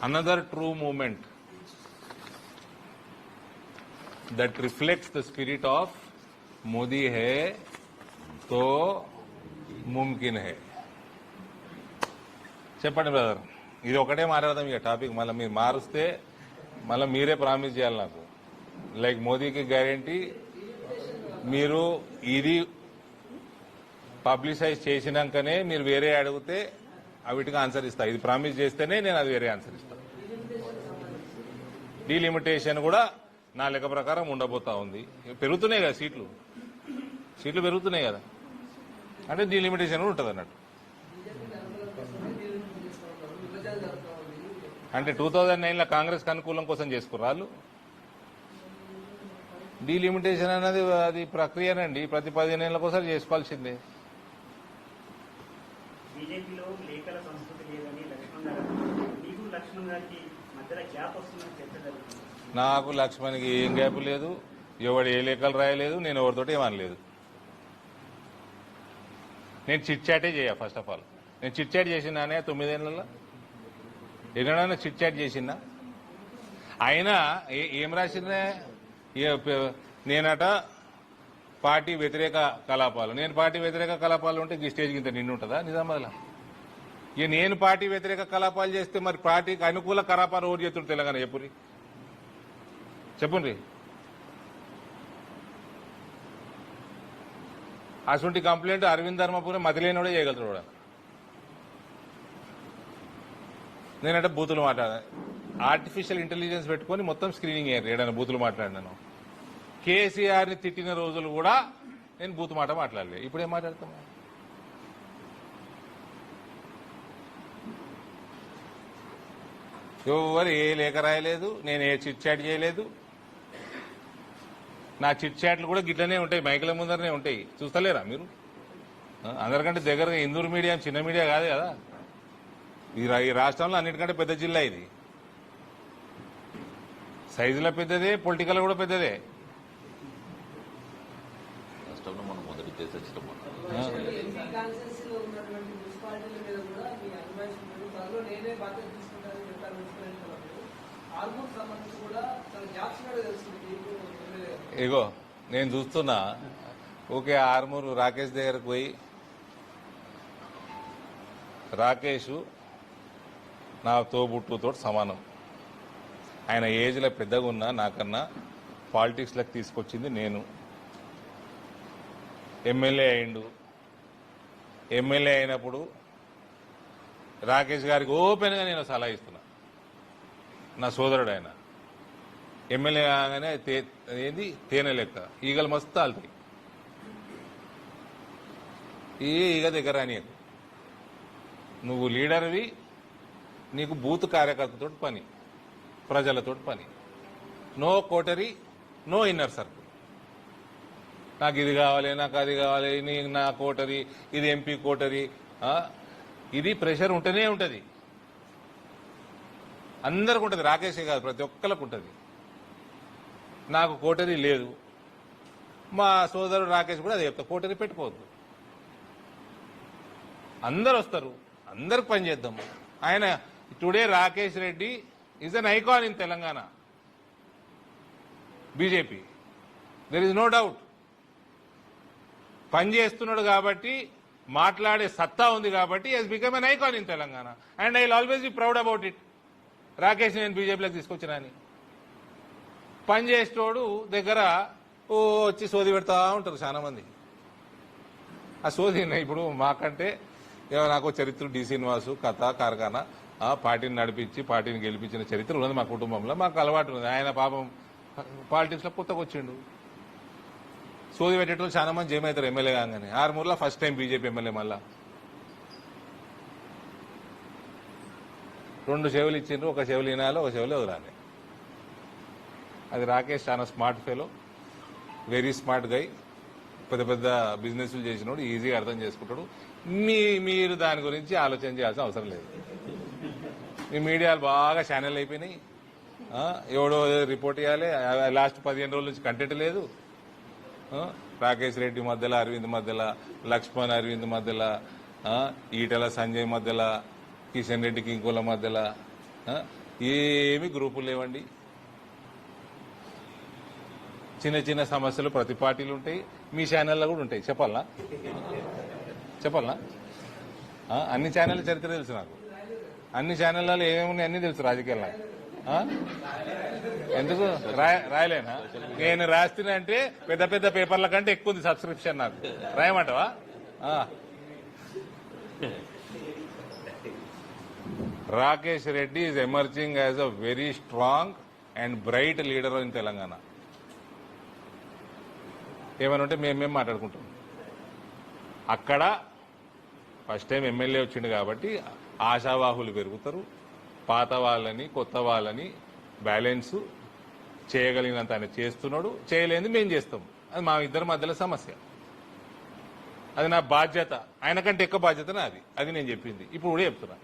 another true movement that reflects the spirit of Modi hai to mumkin hai. చెప్పండి brother, ఇది ఒకటే మాట్లాడదాం ఇక టాపిక్. మళ్ళీ మీరు మారుస్తే మళ్ళీ మీరే ప్రామిస్ చేయాలి నాకు. లైక్ మోదీకి గ్యారంటీ మీరు ఇది పబ్లిసైజ్ చేసినాకనే మీరు వేరే అడిగితే అవిటికి ఆన్సర్ ఇస్తా. ఇది ప్రామిస్ చేస్తేనే నేను అది వేరే ఆన్సర్ ఇస్తా. డీలిమిటేషన్ కూడా నా లెక్క ప్రకారం ఉండబోతా ఉంది. పెరుగుతున్నాయి కదా సీట్లు పెరుగుతున్నాయి కదా, అంటే డీలిమిటేషన్ కూడా ఉంటుంది అన్నట్టు. అంటే 2009లో కాంగ్రెస్ అనుకూలం కోసం చేసుకున్నారు వాళ్ళు. డీలిమిటేషన్ అనేది అది ప్రక్రియనండి, ప్రతి 15 ఏళ్ళ కోసం చేసుకోవాల్సిందే. నాకు లక్ష్మణ్కి ఏం గ్యాప్ లేదు, ఎవడు ఏ లేఖలు రాయలేదు, నేను ఎవరితోటి ఏమనలేదు. నేను చిట్ చాటే చేయ. ఫస్ట్ ఆఫ్ ఆల్ నేను చిట్ చాట్ చేసినానే 9 ఏళ్లలో ఎన్నడైనా చిట్ చాట్ చేసినా. అయినా ఏం రాసినా నేనట పార్టీ వ్యతిరేక కలాపాలు. నేను పార్టీ వ్యతిరేక కలాపాలు ఉంటే ఈ స్టేజ్ కింద నిండు ఉంటుందా నిజామాబాద్లో? ఇక నేను పార్టీ వ్యతిరేక కలాపాలు చేస్తే మరి పార్టీకి అనుకూల కలాపాలు ఓటు చేతుడు తెలంగాణ చెప్పుండ్రి. అటువంటి కంప్లైంట్ అరవింద్ ధర్మపురం మతిలేనోడే చేయగలుగుతాడు కూడా. నేనంటే బూతులు మాట్లాడా, ఆర్టిఫిషియల్ ఇంటెలిజెన్స్ పెట్టుకుని మొత్తం స్క్రీనింగ్ అయ్యారు. ఏడైనా బూతులు మాట్లాడినాను. కేసీఆర్ని తిట్టిన రోజులు కూడా నేను బూతు మాట మాట్లాడలేదు. ఇప్పుడేం మాట్లాడతాను? ఎవరు ఏ లేఖ రాయలేదు, నేను ఏ చిట్ చాట్ చేయలేదు. నా చిట్ చాట్లు కూడా గిట్లనే ఉంటాయి, మైకుల ముందరనే ఉంటాయి. చూస్తలేరా మీరు? అందరికంటే దగ్గరగా ఇందూరు మీడియా చిన్న మీడియా కాదు కదా. ఈ రాష్ట్రంలో అన్నిటికంటే పెద్ద జిల్లా ఇది. సైజులో పెద్దదే, పొలిటికల్ కూడా పెద్దదే. ఇగో నేను చూస్తున్నా, ఓకే ఆర్మూరు రాకేష్ దగ్గరకు పోయి, రాకేష్ నా తోబుట్టుతో సమానం. ఆయన ఏజ్లో పెద్దగా ఉన్నా నాకన్నా పాలిటిక్స్లకు తీసుకొచ్చింది నేను. ఎమ్మెల్యే అయిండు. ఎమ్మెల్యే అయినప్పుడు రాకేష్ గారికి ఓపెన్గా నేను సలహా ఇస్తున్నా. నా సోదరుడు ఆయన. ఎమ్మెల్యే కాగానే ఏది తేనె లెక్క ఈగలు మస్తు ఆలుతాయి. ఈగ దగ్గర నీకు నువ్వు లీడర్వి, నీకు బూత్ కార్యకర్తతో పని, ప్రజలతో పని. No coterie, no inner circle. నాకు ఇది కావాలి, నాకు అది కావాలి, నా కోటరీ, ఇది ఎంపీ కోటరీ. ఇది ప్రెషర్ ఉంటేనే ఉంటుంది, అందరికి ఉంటుంది. రాకేషే కాదు, ప్రతి ఒక్కరికి ఉంటుంది. నాకు కోటరీ లేదు. మా సోదరుడు రాకేష్ కూడా అదే చెప్తా, కోటరీ పెట్టుకోవద్దు. అందరు వస్తారు, అందరికి పని చేద్దాం. ఆయన today Rakesh Reddy is an icon in Telangana BJP. There is no doubt. పని చేస్తున్నాడు కాబట్టి, మాట్లాడే సత్తా ఉంది కాబట్టి he's become an icon in Telangana. And I will always be proud about it. Rakesh నేను బీజేపీలోకి తీసుకొచ్చినా అని. పని చేసేటోడు దగ్గర వచ్చి సోది పెడతా ఉంటారు చాలా మంది. ఆ సోది ఇప్పుడు మాకంటే నాకు చరిత్ర డి శ్రీనివాసు కథ కార్ఖానా పార్టీని నడిపించి పార్టీని గెలిపించిన చరిత్ర ఉన్నది మా కుటుంబంలో. మాకు అలవాటు ఉంది. ఆయన పాపం పాలిటిక్స్లో కొత్తగా వచ్చిండు. సోది పెట్టేటోళ్ళు చాలా మంది జయమవుతారు ఎమ్మెల్యే కాగానే. ఆర్మూర్లో ఫస్ట్ టైం బీజేపీ ఎమ్మెల్యే. మళ్ళా 2 చెవులు ఇచ్చిండ్రు, ఒక చెవులు వినాలి, ఒక చెవులు వదలాలి. అది రాకేష్ చాలా smart fellow, very smart guy. పెద్ద పెద్ద బిజినెస్లు చేసినోడు, ఈజీగా అర్థం చేసుకుంటాడు. మీరు దాని గురించి ఆలోచన చేయాల్సిన అవసరం లేదు. మీ మీడియాలు బాగా ఛానల్ అయిపోయినాయి. ఎవడో రిపోర్ట్ చేయాలి. లాస్ట్ 15 రోజుల నుంచి కంటెంట్ లేదు. రాకేష్ రెడ్డి మధ్యలో, అరవింద్ మధ్యలో, లక్ష్మణ్ అరవింద్ మధ్యలో, ఈటల సంజయ్ మధ్యలో, కిషన్ రెడ్డికి ఇంకోల మధ్యలో ఏమి గ్రూపులు లేవండి. చిన్న చిన్న సమస్యలు ప్రతి పార్టీలు ఉంటాయి, మీ ఛానల్లో కూడా ఉంటాయి. చెప్పాలనా? అన్ని ఛానళ్ళ చరిత్ర తెలుసు నాకు. అన్ని ఛానళ్ళలో ఏమేమి అన్ని తెలుసు రాజకీయాల్లో. ఎందుకు రాయలేనా? నేను రాస్తున్నా అంటే పెద్ద పెద్ద పేపర్ల కంటే ఎక్కువ ఉంది సబ్స్క్రిప్షన్ నాకు. రాయమంటావా? Rakesh Reddy is emerging as a very strong and bright leader in Telangana. ఏమనంటే మేమేం మాట్లాడుకుంటాం. అక్కడ ఫస్ట్ టైం ఎమ్మెల్యే వచ్చిండు కాబట్టి ఆశావాహులు పెరుగుతారు. పాత వాళ్ళని కొత్త వాళ్ళని బ్యాలెన్స్ చేయగలిగినంత ఆయన చేస్తున్నాడు, చేయలేనిది మేము చేస్తాం. అది మా ఇద్దరి మధ్యలో సమస్య. అది నా బాధ్యత, ఆయన కంటే ఎక్కువ బాధ్యత నాది. అది నేను చెప్పింది, ఇప్పుడు కూడా చెప్తున్నా.